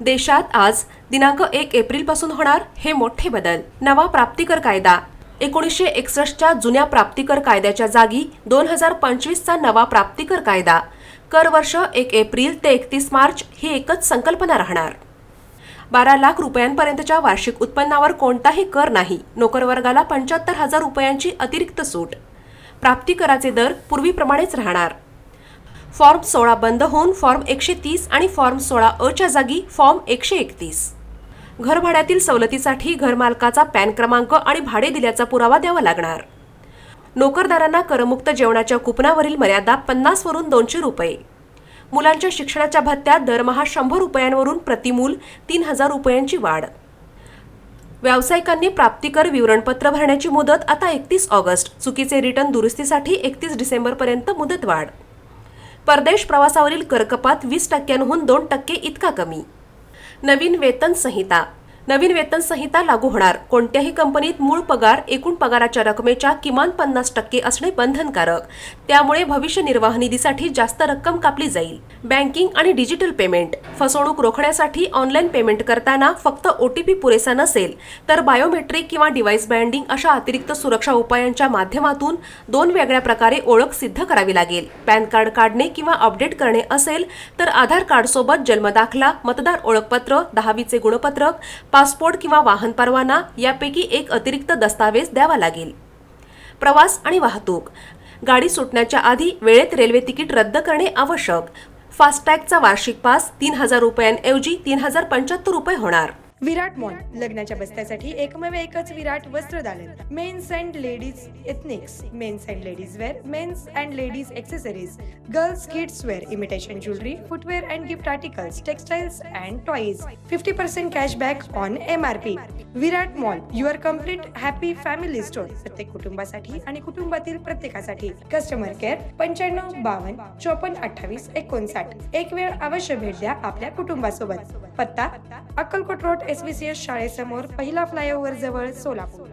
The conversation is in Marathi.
देशात आज दिनांक 1 एप्रिलपासून होणार हे मोठे बदल। नवा प्राप्तिकर कायदा 1961च्या जुन्या प्राप्तिकर कायद्याच्या जागी 2025चा नवा प्राप्तिकर कायदा। कर वर्ष 1 एप्रिल ते 31 मार्च ही एकच संकल्पना राहणार। 12 लाख रुपयांपर्यंतच्या वार्षिक उत्पन्नावर कोणताही कर नाही। नोकर वर्गाला 75,000 रुपयांची अतिरिक्त सूट। प्राप्तिकराचे दर पूर्वीप्रमाणेच राहणार। फॉर्म 16 बंद होऊन फॉर्म 130 आणि फॉर्म 16 च्या जागी फॉर्म 131। घरभाड्यातील सवलतीसाठी घरमालकाचा पॅन क्रमांक आणि भाडे दिल्याचा पुरावा द्यावा लागणार। नोकरदारांना करमुक्त जेवणाच्या कुपनावरील मर्यादा 50 वरून 200 रुपये। मुलांच्या शिक्षणाच्या भत्त्यात दरमहा 100 रुपयांवरून प्रतिमूल 3,000 रुपयांची वाढ। व्यावसायिकांनी प्राप्तिकर विवरणपत्र भरण्याची मुदत आता 31 ऑगस्ट। चुकीचे रिटर्न दुरुस्तीसाठी 31 डिसेंबरपर्यंत मुदतवाढ। परदेश प्रवासावरील करकपात 20% 2% इतका कमी। नवीन वेतन संहिता लागू होणार। कोणत्याही कंपनीत मूळ पगार एकूण पगाराच्या रकमेच्या किमान 50% असणे बंधनकारक। त्यामुळे भविष्य निर्वाह निधीसाठी जास्त रक्कम कापली जाईल। बँकिंग आणि डिजिटल पेमेंट फसवणूक रोखण्यासाठी ऑनलाईन पेमेंट करताना फक्त OTP पुरेसा नसेल तर बायोमेट्रिक किंवा डिव्हाइस बाइंडिंग अशा अतिरिक्त सुरक्षा उपायांच्या माध्यमातून 2 वेगळ्या प्रकारे ओळख सिद्ध करावी लागेल। पॅन कार्ड काढणे किंवा अपडेट करणे असेल तर आधार कार्ड सोबत जन्मदाखला, मतदार ओळखपत्र, 10वीचे गुणपत्रक, पासपोर्ट किंवा वाहन परवाना यापैकी एक अतिरिक्त दस्तावेज द्यावा लागेल। प्रवास आणि वाहतूक गाडी सुटण्याच्या आधी वेळेत रेल्वे तिकीट रद्द करणे आवश्यक। फास्टॅगचा वार्षिक पास 3,000 रुपयांऐवजी 3,075 रुपये होणार। विराट मॉल लग्नाच्या बस्त्यासाठी एकच विराट वस्त्रदालन। Men's and ladies ethnics, men's and ladies wear, men's and ladies accessories, girls kids wear, imitation jewellery, footwear and gift articles, textiles and toys, 50% cashback on MRP। Virat mall your complete happy family store. प्रत्येक कुटुंबासाठी आणि कुटुंबातील प्रत्येकासाठी। Customer care 95 52 54 28 59। एक वेळ अवश्य भेट द्या आपल्या कुटुंबासोबत। पत्ता अक्कलकोट रोड SVCS शाळेसमोर, पहिला फ्लायओव्हर जवळ, सोलापूर।